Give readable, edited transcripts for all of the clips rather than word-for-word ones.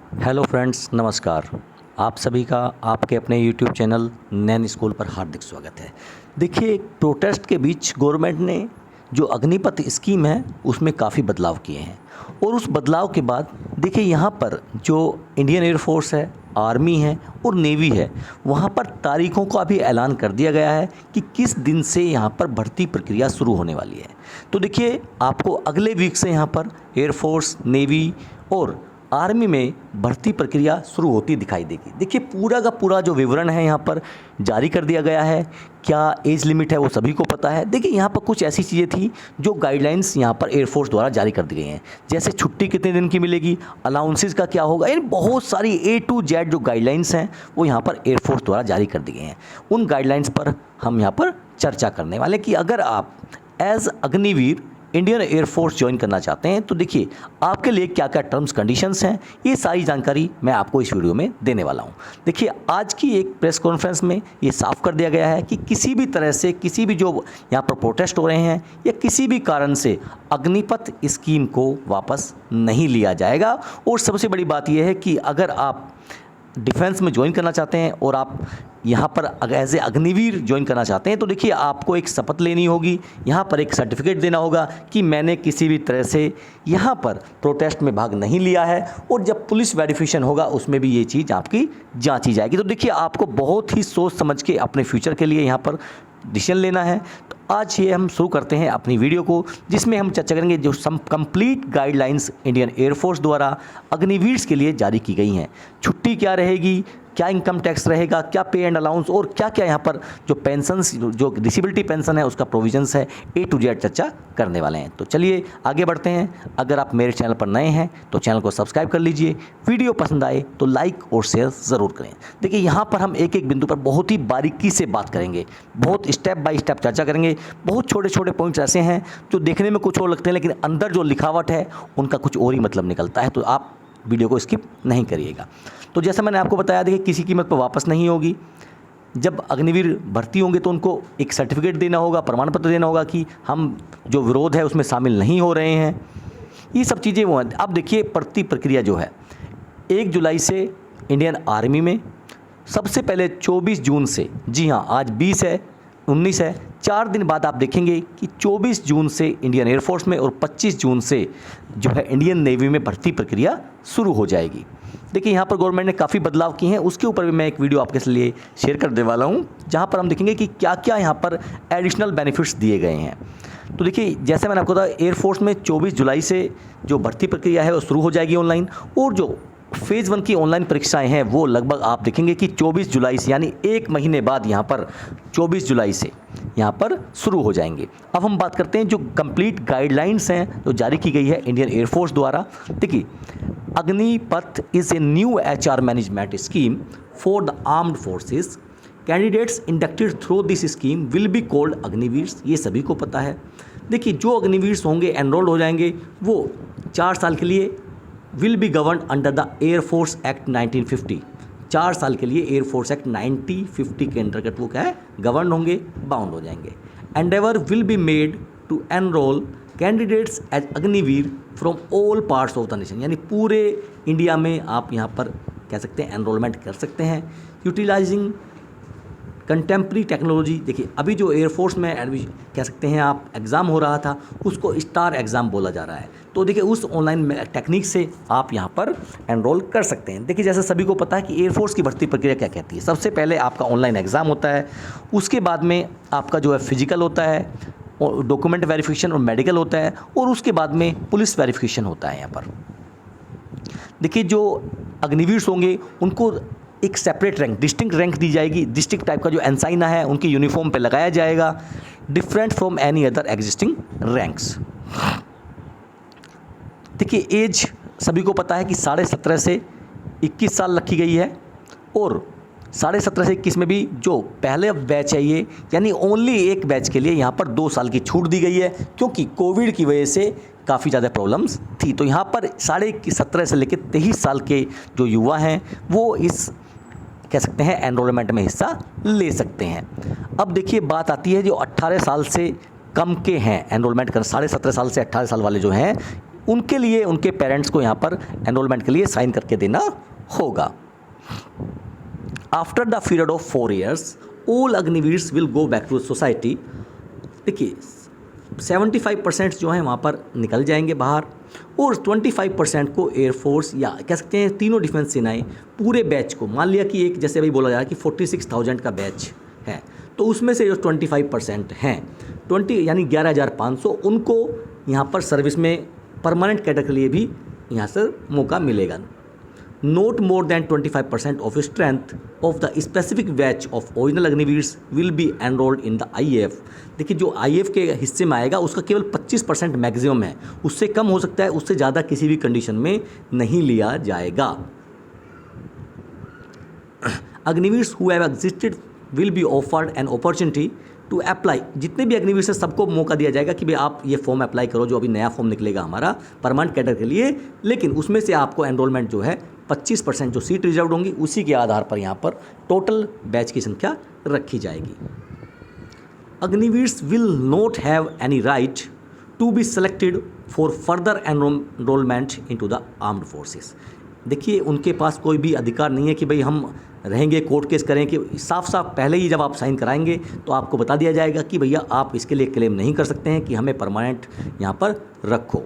Hello friends, नमस्कार। आप सभी का आपके अपने यूट्यूब चैनल नैन स्कूल पर हार्दिक स्वागत है। देखिए, प्रोटेस्ट के बीच गवर्नमेंट ने जो अग्निपथ स्कीम है उसमें काफ़ी बदलाव किए हैं और उस बदलाव के बाद देखिए यहाँ पर जो इंडियन एयरफोर्स है, आर्मी है और नेवी है, वहाँ पर तारीखों का भी ऐलान कर दिया गया है कि किस दिन से यहाँ पर भर्ती प्रक्रिया शुरू होने वाली है। तो देखिए, आपको अगले वीक से यहाँ पर एयरफोर्स, नेवी और आर्मी में भर्ती प्रक्रिया शुरू होती दिखाई देगी। देखिए, पूरा का पूरा जो विवरण है यहाँ पर जारी कर दिया गया है। क्या एज लिमिट है वो सभी को पता है। देखिए, यहाँ पर कुछ ऐसी चीज़ें थी जो गाइडलाइंस यहाँ पर एयरफोर्स द्वारा जारी कर दी गई हैं, जैसे छुट्टी कितने दिन की मिलेगी, अलाउंसेस का क्या होगा, यानी बहुत सारी A to Z जो गाइडलाइंस हैं वो यहाँ पर एयरफोर्स द्वारा जारी कर दी गई हैं। उन गाइडलाइंस पर हम यहाँ पर चर्चा करने वाले कि अगर आप as Agniveer Indian air force join करना चाहते हैं तो देखिए आपके लिए क्या क्या टर्म्स कंडीशंस हैं, ये सारी जानकारी मैं आपको इस वीडियो में देने वाला हूं। देखिए, आज की एक प्रेस कॉन्फ्रेंस में ये साफ कर दिया गया है कि किसी भी तरह से किसी भी जो यहाँ पर प्रोटेस्ट हो रहे हैं या किसी भी कारण से अग्निपथ स्कीम को वापस नहीं लिया जाएगा। और सबसे बड़ी बात यह है कि अगर आप डिफेंस में ज्वाइन करना चाहते हैं और आप यहाँ पर एज ए अग्निवीर ज्वाइन करना चाहते हैं तो देखिए आपको एक शपथ लेनी होगी, यहाँ पर एक सर्टिफिकेट देना होगा कि मैंने किसी भी तरह से यहाँ पर प्रोटेस्ट में भाग नहीं लिया है। और जब पुलिस वेरिफिकेशन होगा उसमें भी ये चीज़ आपकी जांची जाएगी। तो देखिए, आपको बहुत ही सोच समझ के अपने फ्यूचर के लिए यहाँ पर डिसीजन लेना है। तो आज ये हम शुरू करते हैं अपनी वीडियो को, जिसमें हम चर्चा करेंगे जो कंप्लीट गाइडलाइंस इंडियन एयरफोर्स द्वारा अग्निवीर्स के लिए जारी की गई हैं। छुट्टी क्या रहेगी, क्या इनकम टैक्स रहेगा, क्या पे एंड अलाउंस और क्या क्या यहाँ पर जो पेंशन्स, जो डिसेबिलिटी पेंशन है उसका प्रोविजंस है, A to Z चर्चा करने वाले हैं। तो चलिए आगे बढ़ते हैं। अगर आप मेरे चैनल पर नए हैं तो चैनल को सब्सक्राइब कर लीजिए। वीडियो पसंद आए तो लाइक और शेयर ज़रूर करें। देखिए, यहाँ पर हम एक एक बिंदु पर बहुत ही बारीकी से बात करेंगे, बहुत स्टेप बाय स्टेप चर्चा करेंगे। बहुत छोटे छोटे पॉइंट्स ऐसे हैं जो देखने में कुछ और लगते हैं लेकिन अंदर जो लिखावट है उनका कुछ और ही मतलब निकलता है। तो आप वीडियो को स्किप नहीं करिएगा। तो जैसा मैंने आपको बताया, देखिए किसी कीमत पर वापस नहीं होगी। जब अग्निवीर भर्ती होंगे तो उनको एक सर्टिफिकेट देना होगा, प्रमाण पत्र देना होगा कि हम जो विरोध है उसमें शामिल नहीं हो रहे हैं। ये सब चीज़ें वो हैं। अब देखिए, भर्ती प्रक्रिया जो है 1 जुलाई से इंडियन आर्मी में, सबसे पहले 24 जून से, जी हाँ आज 20 है 19 है, 4 दिन बाद आप देखेंगे कि 24 जून से इंडियन एयरफोर्स में और 25 जून से जो है इंडियन नेवी में भर्ती प्रक्रिया शुरू हो जाएगी। देखिए, यहाँ पर गवर्नमेंट ने काफ़ी बदलाव किए हैं, उसके ऊपर भी मैं एक वीडियो आपके लिए शेयर कर देने वाला हूँ, जहाँ पर हम देखेंगे कि क्या क्या यहाँ पर एडिशनल बेनिफिट्स दिए गए हैं। तो देखिए, जैसे मैंने आपको बताया, एयरफोर्स में 24 जुलाई से जो भर्ती प्रक्रिया है वो शुरू हो जाएगी ऑनलाइन। और जो फेज़ 1 की ऑनलाइन परीक्षाएं हैं वो लगभग आप देखेंगे कि 24 जुलाई से, यानी 1 महीने बाद यहाँ पर 24 जुलाई से यहाँ पर शुरू हो जाएंगे। अब हम बात करते हैं जो कंप्लीट गाइडलाइंस हैं जो जारी की गई है इंडियन एयरफोर्स द्वारा। देखिए, Agnipath is a new HR management scheme for the armed forces. Candidates inducted through this scheme will be called Agniveers. ये सभी को पता है। देखिए, जो अग्निवीर्स होंगे, एनरोल्ड हो जाएंगे, वो 4 साल के लिए will be govern under the air force act 1950। 4 साल के लिए एयरफोर्स एक्ट 1950 के अंतर्गत वो क्या है, गवर्न होंगे, बाउंड हो जाएंगे। Endeavour will be made to enrol candidates as Agniveer from all parts of the nation. यानी पूरे इंडिया में आप यहाँ पर कह सकते हैं एनरोलमेंट कर सकते हैं, यूटिलाइजिंग कंटेम्प्रेरी टेक्नोलॉजी। देखिए, अभी जो एयरफोर्स में कह सकते हैं आप एग्ज़ाम हो रहा था उसको स्टार एग्ज़ाम बोला जा रहा है। तो देखिए, उस ऑनलाइन टेक्निक से आप यहाँ पर एनरोल कर सकते हैं। देखिए, जैसे सभी को पता है कि एयरफोर्स की भर्ती प्रक्रिया क्या कहती है। सबसे पहले आपका ऑनलाइन एग्ज़ाम होता है, उसके बाद में आपका जो है फिजिकल होता है और डॉक्यूमेंट वेरिफिकेशन और मेडिकल होता है, और उसके बाद में पुलिस वेरिफिकेशन होता है। यहाँ पर देखिए, जो अग्निवीर होंगे उनको एक सेपरेट रैंक, डिस्टिंक्ट रैंक दी जाएगी। डिस्ट्रिक्ट टाइप का जो एंसाइना है उनकी यूनिफॉर्म पे लगाया जाएगा, different from any other existing ranks. देखिए, एज सभी को पता है कि 17.5 से 21 साल रखी गई है, और 17.5 से 21 में भी जो पहले बैच है ये, यानी ओनली एक बैच के लिए यहाँ पर 2 साल की छूट दी गई है, क्योंकि कोविड की वजह से काफ़ी ज़्यादा प्रॉब्लम्स थी। तो यहाँ पर 17.5 से लेकर 23 साल के जो युवा हैं वो इस कह सकते हैं एनरोलमेंट में हिस्सा ले सकते हैं। अब देखिए, बात आती है जो 18 साल से कम के हैं एनरोलमेंट कर, 17.5 साल से 18 साल वाले जो हैं उनके लिए उनके पेरेंट्स को यहाँ पर एनरोलमेंट के लिए साइन करके देना होगा। After the period of 4 years all Agniveers will go back to society. देखिए 75% जो है वहाँ पर निकल जाएंगे बाहर और 25% को एयरफोर्स या कह सकते हैं तीनों डिफेंस सेनाएं पूरे बैच को, मान लिया कि एक जैसे अभी बोला जा रहा है कि 46,000 का बैच है, तो उसमें से जो 25% हैं 20 यानी 11,500 उनको यहाँ पर सर्विस में परमानेंट कैडर के लिए भी यहाँ से मौका मिलेगा। Not more than 25% of strength of the specific batch of original Agniveers will be enrolled in the IAF। देखिए जो IAF के हिस्से में आएगा उसका केवल 25% मैक्सिमम है, उससे कम हो सकता है, उससे ज़्यादा किसी भी कंडीशन में नहीं लिया जाएगा। Agniveers who have existed will be offered an opportunity to apply. जितने भी अग्निवीर से सबको मौका दिया जाएगा कि भाई आप ये फॉर्म अप्लाई करो, जो अभी नया फॉर्म निकलेगा हमारा परमानेंट कैडर के लिए, लेकिन उसमें से आपको एनरोलमेंट जो है 25% जो सीट रिजर्व होंगी उसी के आधार पर यहाँ पर टोटल बैच की संख्या रखी जाएगी। Agniveers will not have any right to be selected for further enrolment into the armed forces. देखिए उनके पास कोई भी अधिकार नहीं है कि भाई हम रहेंगे कोर्ट केस करें, कि साफ साफ पहले ही जब आप साइन कराएंगे तो आपको बता दिया जाएगा कि भैया आप इसके लिए क्लेम नहीं कर सकते हैं कि हमें परमानेंट यहाँ पर रखो।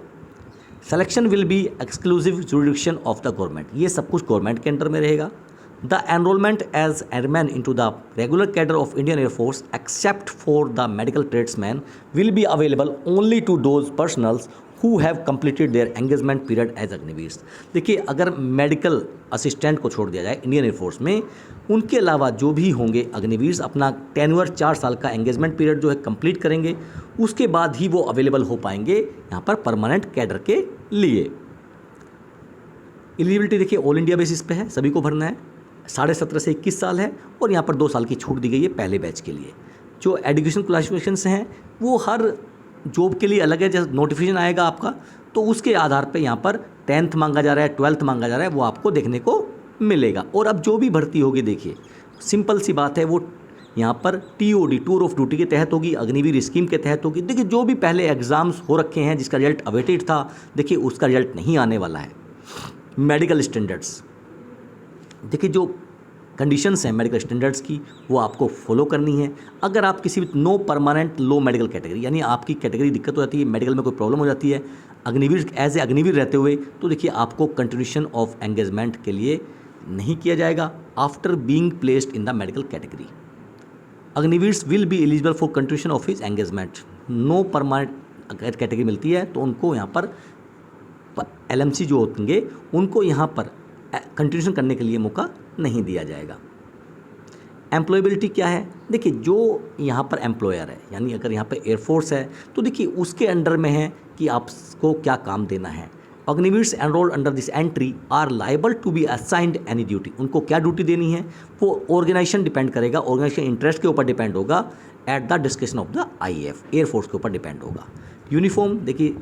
Selection will be exclusive jurisdiction of the government. ये सब कुछ गवर्नमेंट के अंडर में रहेगा। The enrolment as airman into the regular cadre of Indian air force except for the medical tradesman will be available only to those personnels who have completed their engagement period as Agniveers. देखिए अगर medical assistant को छोड़ दिया जाए Indian air force में, उनके अलावा जो भी होंगे अग्निवीर्स अपना टेन्योर 4 साल का एंगेजमेंट पीरियड जो है कंप्लीट करेंगे, उसके बाद ही वो अवेलेबल हो पाएंगे यहाँ पर परमानेंट कैडर के लिए। एलिजिबिलिटी देखिए ऑल इंडिया बेसिस पे है, सभी को भरना है, 17.5 से 21 साल है और यहाँ पर 2 साल की छूट दी गई है पहले बैच के लिए। जो एजुकेशन क्वालिफिकेशंस हैं वो हर जॉब के लिए अलग है, जैसे नोटिफिकेशन आएगा आपका तो उसके आधार पे यहाँ पर 10th मांगा जा रहा है, 12th मांगा जा रहा है, वो आपको देखने को मिलेगा। और अब जो भी भर्ती होगी देखिए सिंपल सी बात है, वो यहाँ पर TOD टूर ऑफ ड्यूटी के तहत होगी, अग्निवीर स्कीम के तहत होगी। देखिए जो भी पहले एग्ज़ाम्स हो रखे हैं जिसका रिजल्ट अवेटेड था, देखिए उसका रिजल्ट नहीं आने वाला है। मेडिकल स्टैंडर्ड्स, देखिए जो कंडीशंस हैं मेडिकल स्टैंडर्ड्स की वो आपको फॉलो करनी है। अगर आप किसी भी नो परमानेंट लो मेडिकल कैटेगरी, यानी आपकी कैटेगरी दिक्कत हो जाती है, मेडिकल में कोई प्रॉब्लम हो जाती है अग्निवीर एज ए अग्निवीर रहते हुए, तो देखिए आपको कंटिन्यूशन ऑफ एंगेजमेंट के लिए नहीं किया जाएगा after being placed in the medical category. Agniveers will be eligible for continuation of his engagement. No permanent category मिलती है तो उनको यहाँ पर LMC जो होंगे उनको यहाँ पर कंटिन्यूशन करने के लिए मौका नहीं दिया जाएगा। एम्प्लॉयबिलिटी क्या है, देखिए जो यहाँ पर एम्प्लॉयर है, यानी अगर यहाँ पर एयरफोर्स है तो देखिए उसके अंडर में है कि आपको क्या काम देना है। Agniveers enrolled under this entry are liable to be assigned any duty. उनको क्या ड्यूटी देनी है वो ऑर्गेनाइजेशन डिपेंड करेगा, ऑर्गेनाइजेशन इंटरेस्ट के ऊपर डिपेंड होगा, at the description of the IAF, air force के ऊपर डिपेंड होगा। यूनिफॉर्म देखिए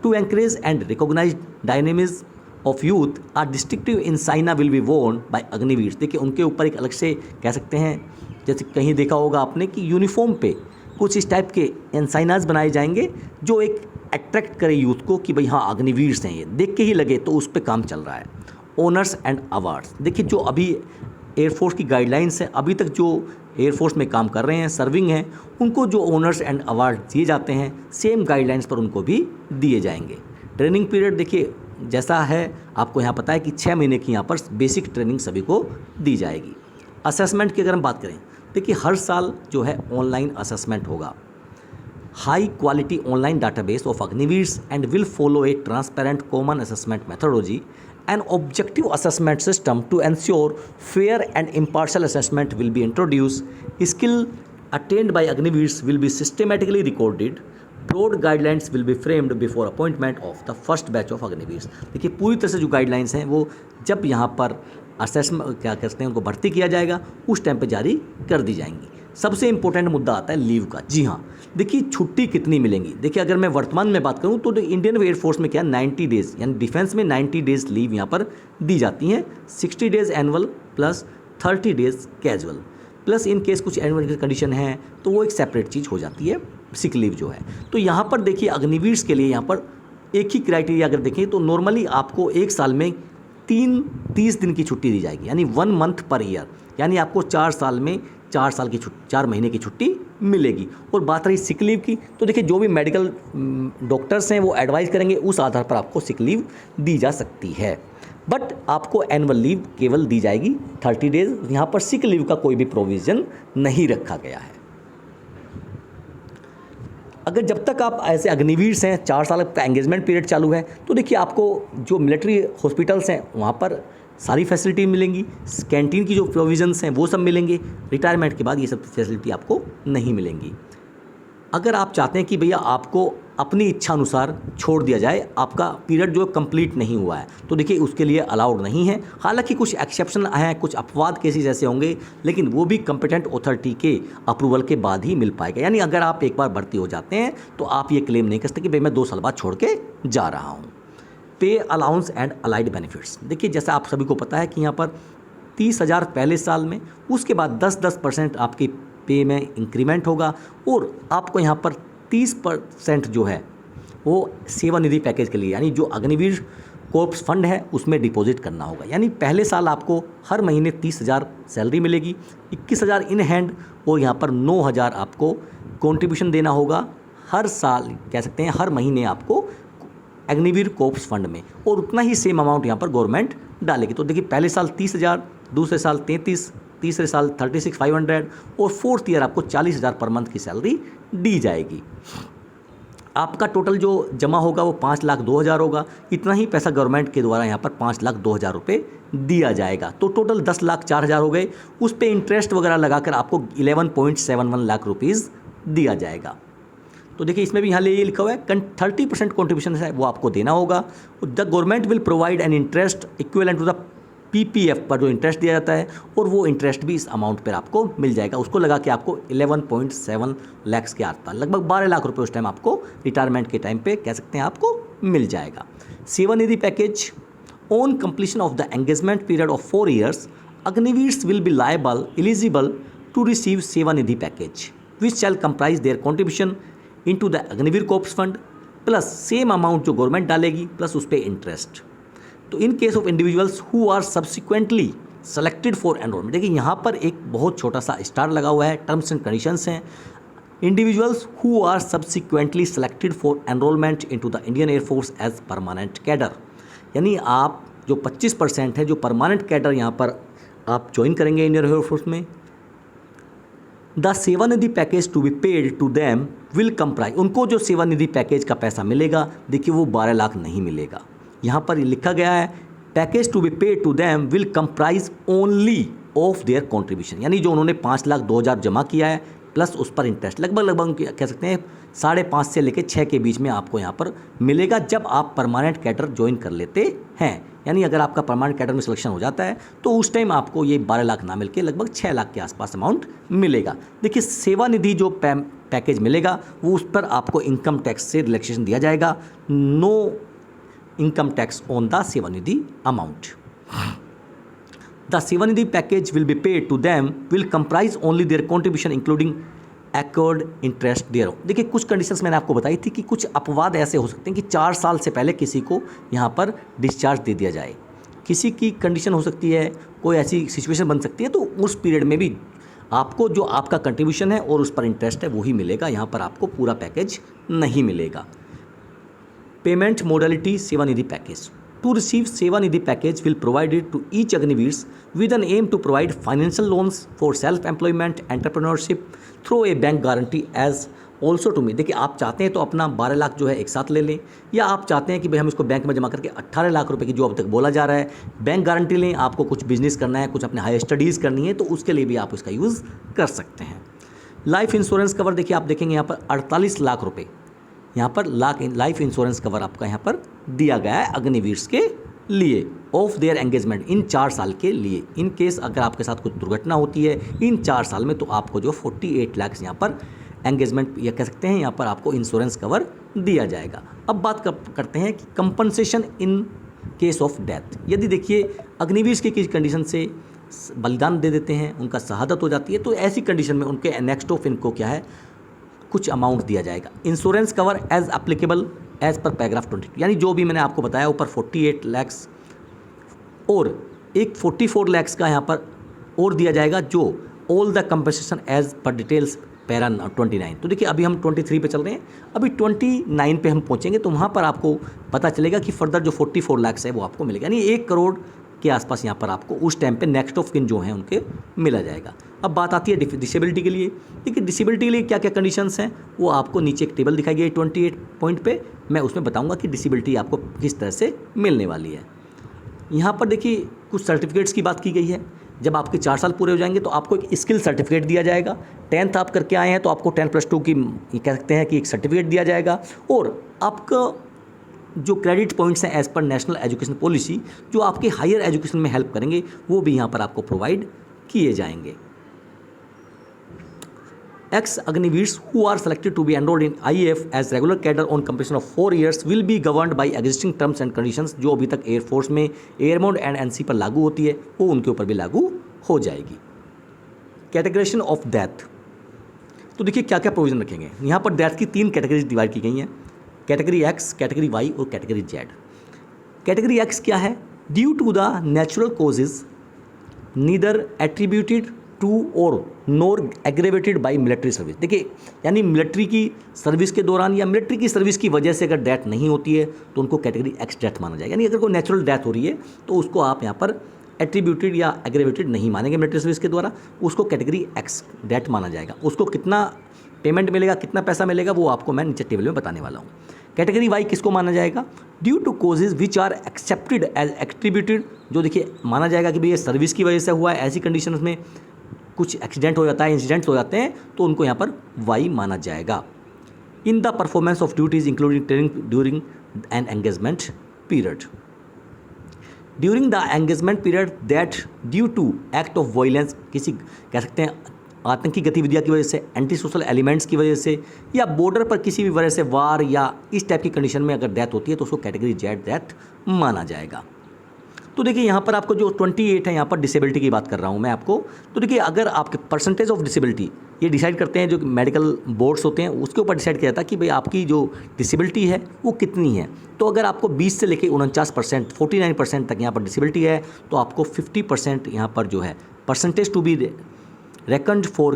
to encourage and recognise dynamism of youth are distinctive insignia will be worn by Agniveers. देखिए उनके ऊपर एक अलग से कह सकते हैं, जैसे कहीं देखा होगा आपने कि यूनिफॉर्म पे कुछ इस टाइप के इंसाइनाज बनाए जाएंगे जो एक अट्रैक्ट करे यूथ को कि भाई हाँ अग्निवीर्स हैं, ये देख के ही लगे तो उस पर काम चल रहा है। ऑनर्स एंड अवार्ड्स, देखिए जो अभी एयरफोर्स की गाइडलाइंस है, अभी तक जो एयरफोर्स में काम कर रहे हैं, सर्विंग हैं, उनको जो ऑनर्स एंड अवार्ड दिए जाते हैं सेम गाइडलाइंस पर उनको भी दिए जाएंगे। ट्रेनिंग पीरियड देखिए जैसा है आपको यहाँ पता है कि 6 महीने की यहाँ पर बेसिक ट्रेनिंग सभी को दी जाएगी। असेसमेंट की अगर हम बात करें, देखिए हर साल जो है ऑनलाइन असेसमेंट होगा। High quality online database of Agniveers and will follow a transparent common assessment methodology and objective assessment system to ensure fair and impartial assessment will be introduce. Skill attend by Agniveers will be systematically recorded. Broad guidelines will be framed before appointment of the first batch of Agniveers. देखिए पूरी तरह से जो guidelines हैं वो जब यहाँ पर असेसमेंट क्या कहते हैं उनको भर्ती किया जाएगा उस टाइम पे जारी कर दी जाएंगी। सबसे इंपॉर्टेंट मुद्दा आता है लीव का। जी हाँ, देखिए छुट्टी कितनी मिलेंगी। देखिए अगर मैं वर्तमान में बात करूँ तो इंडियन एयरफोर्स में क्या 90 डेज़ यानी डिफेंस में 90 डेज़ लीव यहाँ पर दी जाती हैं। 60 days annual plus 30 days casual, plus in case कुछ एनुअल कंडीशन है तो वो एक सेपरेट चीज़ हो जाती है सिक लीव जो है। तो यहाँ पर देखिए अग्निवीर्स के लिए यहाँ पर एक ही क्राइटेरिया अगर देखें तो नॉर्मली आपको एक साल में 30 दिन की छुट्टी दी जाएगी, यानी 1 मंथ पर ईयर, यानी आपको 4 साल में 4 महीने की छुट्टी मिलेगी। और बात रही सिक लीव की, तो देखिए जो भी मेडिकल डॉक्टर्स हैं वो एडवाइस करेंगे, उस आधार पर आपको सिक लीव दी जा सकती है। बट आपको एनुअल लीव केवल दी जाएगी 30 डेज, यहाँ पर सिक लीव का कोई भी प्रोविज़न नहीं रखा गया है। अगर जब तक आप ऐसे अग्निवीर हैं, 4 साल का एंगेजमेंट पीरियड चालू है, तो देखिए आपको जो मिलिट्री हॉस्पिटल्स हैं वहाँ पर सारी फैसिलिटी मिलेंगी, कैंटीन की जो प्रोविजंस हैं वो सब मिलेंगे। रिटायरमेंट के बाद ये सब फैसिलिटी आपको नहीं मिलेंगी। अगर आप चाहते हैं कि भैया आपको अपनी इच्छा अनुसार छोड़ दिया जाए, आपका पीरियड जो कंप्लीट नहीं हुआ है, तो देखिए उसके लिए अलाउड नहीं है। हालांकि कुछ एक्सेप्शन हैं, कुछ अपवाद केसेस ऐसे होंगे, लेकिन वो भी कॉम्पिटेंट अथॉरिटी के अप्रूवल के बाद ही मिल पाएगा। यानी अगर आप एक बार भर्ती हो जाते हैं तो आप ये क्लेम नहीं कर सकते कि भाई मैं 2 साल बाद छोड़ के जा रहा हूँ। पे अलाउंस एंड अलाइड बेनिफिट्स, देखिए जैसा आप सभी को पता है कि यहाँ पर 30,000 पहले साल में, उसके बाद 10% आपकी पे में इंक्रीमेंट होगा, और आपको यहाँ पर 30% जो है वो सेवानिधि पैकेज के लिए, यानी जो अग्निवीर कोर्प्स फंड है उसमें डिपॉजिट करना होगा। यानी पहले साल आपको हर महीने 30,000 सैलरी मिलेगी, 21,000 इन हैंड, और यहाँ पर 9,000 आपको कॉन्ट्रीब्यूशन देना होगा हर साल, कह सकते हैं हर महीने आपको अग्निवीर कोर्प्स फंड में, और उतना ही सेम अमाउंट यहाँ पर गवर्नमेंट डालेगी। तो देखिए पहले साल 30,000, दूसरे साल 33, तीसरे साल 36,500, और फोर्थ ईयर आपको 40,000 पर मंथ की सैलरी दी जाएगी। आपका टोटल जो जमा होगा वो 5,02,000 होगा। इतना ही पैसा गवर्नमेंट के द्वारा यहाँ पर 5,02,000 रुपये दिया जाएगा। तो टोटल 10,04,000 हो गए। उस पर इंटरेस्ट वगैरह लगाकर आपको 11.71 लाख रुपीज़ दिया जाएगा। तो देखिए इसमें भी यहाँ ये लिखा हुआ है 30% कॉन्ट्रीब्यूशन है वो आपको देना होगा। The government will provide an interest equivalent to the PPF पर जो इंटरेस्ट दिया जाता है, और वो इंटरेस्ट भी इस अमाउंट पर आपको मिल जाएगा। उसको लगा के आपको 11.7 लाख के आसपास, लगभग 12 लाख रुपए उस टाइम आपको रिटायरमेंट के टाइम पे कह सकते हैं आपको मिल जाएगा। Sevanidhi package, on completion of the engagement period of 4 years, Agniveers will be liable eligible to receive Sevanidhi package which shall comprise their contribution into the Agniveer corpus fund plus same amount जो गवर्नमेंट डालेगी प्लस उस पर इंटरेस्ट। तो in case of individuals who are subsequently selected for enrolment, देखिए यहाँ पर एक बहुत छोटा सा स्टार लगा हुआ है, टर्म्स एंड कंडीशंस हैं। Individuals who are subsequently selected for enrolment into the Indian air force as permanent cadre, यानी आप जो 25% है जो परमानेंट कैडर यहाँ पर आप ज्वाइन करेंगे इंडियन एयरफोर्स में, the Sevanidhi package to be paid to them will comprise, उनको जो सेवानिधि पैकेज का पैसा मिलेगा देखिए वो 12 लाख नहीं मिलेगा। यहाँ पर लिखा गया है package to be paid to them will comprise only of their contribution, यानी जो उन्होंने 5,02,000 जमा किया है प्लस उस पर इंटरेस्ट, लगभग कह सकते हैं 5.5 से लेकर 6 के बीच में आपको यहाँ पर मिलेगा जब आप परमानेंट कैडर ज्वाइन कर लेते हैं। यानी अगर आपका परमानेंट कैडर में सिलेक्शन हो जाता है तो उस टाइम आपको ये 12 लाख ना मिलके लगभग 6 लाख के आसपास अमाउंट मिलेगा। देखिए सेवानिधि जो पैकेज मिलेगा वो उस पर आपको इनकम टैक्स से रिलैक्सेशन दिया जाएगा, no income tax on the Sevanidhi amount. The Sevanidhi package will be paid to them will comprise only their contribution including accrued interest there. देखिए कुछ कंडीशंस मैंने आपको बताई थी कि कुछ अपवाद ऐसे हो सकते हैं कि 4 साल से पहले किसी को यहाँ पर डिस्चार्ज दे दिया जाए, किसी की कंडीशन हो सकती है, कोई ऐसी सिचुएशन बन सकती है, तो उस पीरियड में भी आपको जो आपका कंट्रीब्यूशन है और उस पर इंटरेस्ट है वही मिलेगा, यहाँ पर आपको पूरा पैकेज नहीं मिलेगा। Payment modality Seva Nidhi package, to receive Seva Nidhi package will provided to each Agniveers with an aim to provide financial loans for self-employment, entrepreneurship through a bank guarantee as also to me। देखिए आप चाहते हैं तो अपना 12 लाख जो है एक साथ ले लें, या आप चाहते हैं कि भाई हम इसको बैंक में जमा करके 18 लाख रुपए की जो अब तक बोला जा रहा है बैंक गारंटी लें, आपको कुछ बिजनेस करना है, कुछ अपने हायर स्टडीज़ करनी है, तो उसके लिए भी आप इसका यूज़ कर सकते हैं। लाइफ इंश्योरेंस कवर देखिए आप देखेंगे यहाँ पर 48 लाख रुपये यहाँ पर लाइफ इंश्योरेंस कवर आपका यहाँ पर दिया गया है अग्निवीर्स के लिए ऑफ देयर एंगेजमेंट इन 4 साल के लिए। इन केस अगर आपके साथ कुछ दुर्घटना होती है इन 4 साल में तो आपको जो 48 लाख यहाँ पर एंगेजमेंट या कह सकते हैं यहाँ पर आपको इंश्योरेंस कवर दिया जाएगा। अब बात करते हैं कि compensation in case of death, यदि देखिए अग्निवीर की किसी कंडीशन से बलिदान दे देते हैं, उनका शहादत हो जाती है, तो ऐसी कंडीशन में उनके नेक्स्ट ऑफ इनको क्या है कुछ अमाउंट दिया जाएगा। Insurance cover as applicable as per paragraph 22, यानी जो भी मैंने आपको बताया ऊपर 48 लैक्स और एक 44 लैक्स का यहाँ पर और दिया जाएगा, जो all the compensation as per details para 29। तो देखिए अभी हम 23 पे चल रहे हैं, अभी 29 पे हम पहुँचेंगे तो वहाँ पर आपको पता चलेगा कि फर्दर जो 44 लैक्स है वो आपको मिलेगा, यानी 1 करोड़ के आसपास यहाँ पर आपको उस टाइम पे नेक्स्ट ऑफ किन जो हैं उनके मिला जाएगा। अब बात आती है डिसेबिलिटी के लिए। देखिए डिसेबिलिटी के लिए क्या क्या कंडीशंस हैं वो आपको नीचे एक टेबल दिखाई गई है 28 पॉइंट पे, मैं उसमें बताऊंगा कि डिसेबिलिटी आपको किस तरह से मिलने वाली है। यहाँ पर देखिए कुछ सर्टिफिकेट्स की बात की गई है। जब आपके 4 साल पूरे हो जाएंगे तो आपको एक स्किल सर्टिफिकेट दिया जाएगा। 10th आप करके आए हैं तो आपको 10+2 की कह सकते हैं कि एक सर्टिफिकेट दिया जाएगा, और आपका जो क्रेडिट पॉइंट्स हैं as per national education policy जो आपके हायर एजुकेशन में हेल्प करेंगे वो भी यहाँ पर आपको प्रोवाइड किए जाएंगे। Ex Agniveers who are selected to be enrolled in IAF as regular cadre on completion of 4 years will be governed by existing terms and conditions। जो अभी तक एयरफोर्स में एयरमाउंट एंड एनसी पर लागू होती है वो उनके ऊपर भी लागू हो जाएगी। कैटेगराइजेशन ऑफ डेथ, तो देखिए क्या क्या प्रोविजन रखेंगे यहाँ पर। डेथ की 3 कैटेगरीज डिवाइड की गई हैं, कैटेगरी एक्स, कैटेगरी वाई और कैटेगरी जेड। कैटेगरी एक्स क्या है? Due to the natural causes neither attributed to or nor aggravated by military service. देखिए यानी मिलिट्री की सर्विस के दौरान या मिलिट्री की सर्विस की वजह से अगर डेथ नहीं होती है तो उनको कैटेगरी एक्स डेथ माना जाएगा। यानी अगर कोई नेचुरल डेथ हो रही है तो उसको आप यहाँ पर एट्रीब्यूटेड या एग्रेवेटेड नहीं मानेंगे मिलिट्री सर्विस के द्वारा, उसको कैटेगरी एक्स डेथ माना जाएगा। उसको कितना पेमेंट मिलेगा, कितना पैसा मिलेगा, वो आपको मैं नीचे टेबल में बताने वाला हूँ। कैटेगरी वाई किसको माना जाएगा? Due to causes which are accepted as attributed, जो देखिए माना जाएगा कि भैया सर्विस की वजह से हुआ है, ऐसी कंडीशंस में कुछ एक्सीडेंट हो जाता है, इंसिडेंट्स हो जाते हैं, तो उनको यहाँ पर वाई माना जाएगा। In the performance of duties including training during an engagement period, during the engagement period that due to act of violence, किसी कह सकते हैं आतंकी गतिविधियों की वजह से, एंटी सोशल एलिमेंट्स की वजह से, या बॉर्डर पर किसी भी वजह से वार या इस टाइप की कंडीशन में अगर डेथ होती है तो उसको कैटेगरी जेड डेथ माना जाएगा। तो देखिए यहाँ पर आपको जो 28 है, यहाँ पर डिसेबिलिटी की बात कर रहा हूँ मैं आपको। तो देखिए अगर आपके परसेंटेज ऑफ डिसेबिलिटी ये डिसाइड करते हैं जो मेडिकल बोर्ड्स होते हैं, उसके ऊपर डिसाइड किया जाता है कि भाई आपकी जो डिसेबिलिटी है वो कितनी है। तो अगर आपको 20 से लेकर 49%, 49% तक यहाँ पर डिसेबिलिटी है तो आपको 50% यहाँ पर जो है percentage to be reckoned for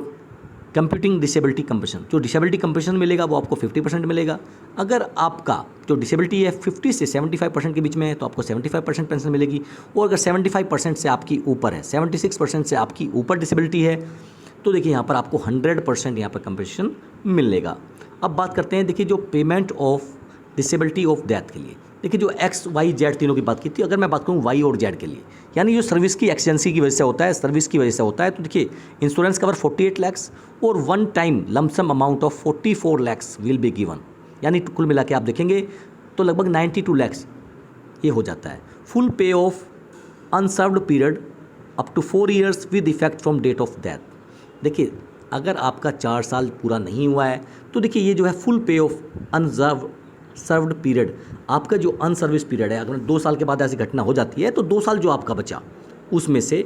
computing disability compensation, जो डिसेबिलिटी कंपेंसेशन मिलेगा वो आपको 50% मिलेगा। अगर आपका जो डिसेबिलिटी है 50 से 75% के बीच में है तो आपको 75% पेंशन मिलेगी, और अगर 75% से आपकी ऊपर है, 76% से आपकी ऊपर डिसेबिलिटी है, तो देखिए यहाँ पर आपको 100% यहाँ पर कंपेंसेशन मिलेगा। अब बात करते हैं देखिए जो payment of disability of death के लिए। देखिए जो एक्स वाई जेड तीनों की बात की थी, अगर मैं बात करूँ वाई और जेड के लिए, यानी जो सर्विस की एक्सीडेंसी की वजह से होता है, सर्विस की वजह से होता है, तो देखिए इंश्योरेंस कवर 48 लैक्स और one time lump sum amount of 44 lakhs will be given, यानी कुल मिला के आप देखेंगे तो लगभग 92 लैक्स ये हो जाता है। Full pay of unserved period up to 4 years with effect from date of death. देखिए अगर आपका 4 साल पूरा नहीं हुआ है तो देखिए ये जो है full pay of served period, आपका जो अनसर्विस पीरियड है, अगर 2 साल के बाद ऐसी घटना हो जाती है तो 2 साल जो आपका बचा उसमें से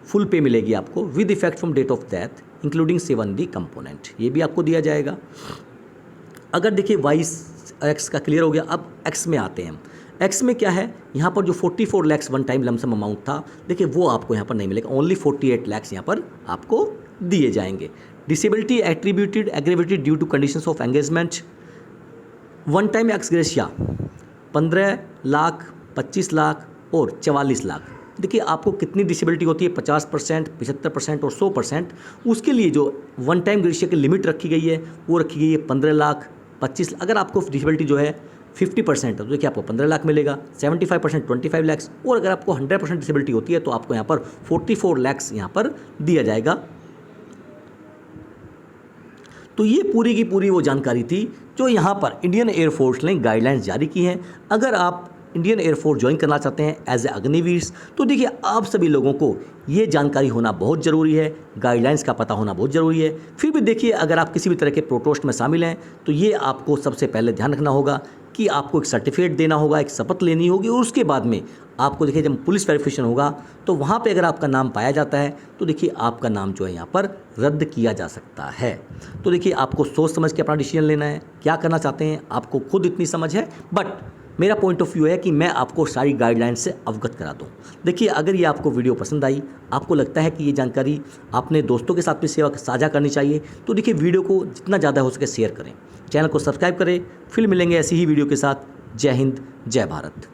फुल पे मिलेगी आपको with effect from date of death including 7D component, ये भी आपको दिया जाएगा। अगर देखिए वाई एक्स का क्लियर हो गया, अब एक्स में आते हैं। एक्स में क्या है, यहाँ पर जो 44 lakhs one time lump sum amount था, देखिए वो आपको यहाँ पर नहीं मिलेगा, ओनली 48 लैक्स यहाँ पर आपको दिए जाएंगे। Disability attributed aggravated due to conditions of engagement, one time x gratia 15 lakh, 25 lakh और 44 लाख। देखिए आपको कितनी डिसेबिलिटी होती है, 50%, 75% और 100%, उसके लिए जो वन टाइम ग्रेशिया की लिमिट रखी गई है वो रखी गई है 15 लाख, 25। अगर आपको डिसेबिलिटी जो है 50% है तो देखिए आपको 15 लाख मिलेगा, 75% 25 लैक्स, और अगर आपको 100% डिसेबिलिटी होती है तो आपको यहाँ पर 44 लैक्स यहाँ पर दिया जाएगा। तो ये पूरी की पूरी वो जानकारी थी जो यहाँ पर इंडियन एयरफोर्स ने गाइडलाइंस जारी की हैं। अगर आप इंडियन एयरफोर्स ज्वाइन करना चाहते हैं एज ए अग्निवीर, तो देखिए आप सभी लोगों को ये जानकारी होना बहुत ज़रूरी है, गाइडलाइंस का पता होना बहुत ज़रूरी है। फिर भी देखिए अगर आप किसी भी तरह के प्रोटेस्ट में शामिल हैं तो ये आपको सबसे पहले ध्यान रखना होगा कि आपको एक सर्टिफिकेट देना होगा, एक शपथ लेनी होगी और उसके बाद में आपको देखिए जब पुलिस वेरिफिकेशन होगा तो वहाँ पे अगर आपका नाम पाया जाता है तो देखिए आपका नाम जो है यहाँ पर रद्द किया जा सकता है। तो देखिए आपको सोच समझ के अपना डिसीजन लेना है, क्या करना चाहते हैं आपको खुद इतनी समझ है, बट मेरा पॉइंट ऑफ व्यू है कि मैं आपको सारी गाइडलाइंस से अवगत करा दूं। देखिए अगर ये आपको वीडियो पसंद आई, आपको लगता है कि ये जानकारी अपने दोस्तों के साथ भी साझा करनी चाहिए, तो देखिए वीडियो को जितना ज़्यादा हो सके शेयर करें, चैनल को सब्सक्राइब करें। फिर मिलेंगे ऐसी ही वीडियो के साथ। जय हिंद, जय भारत।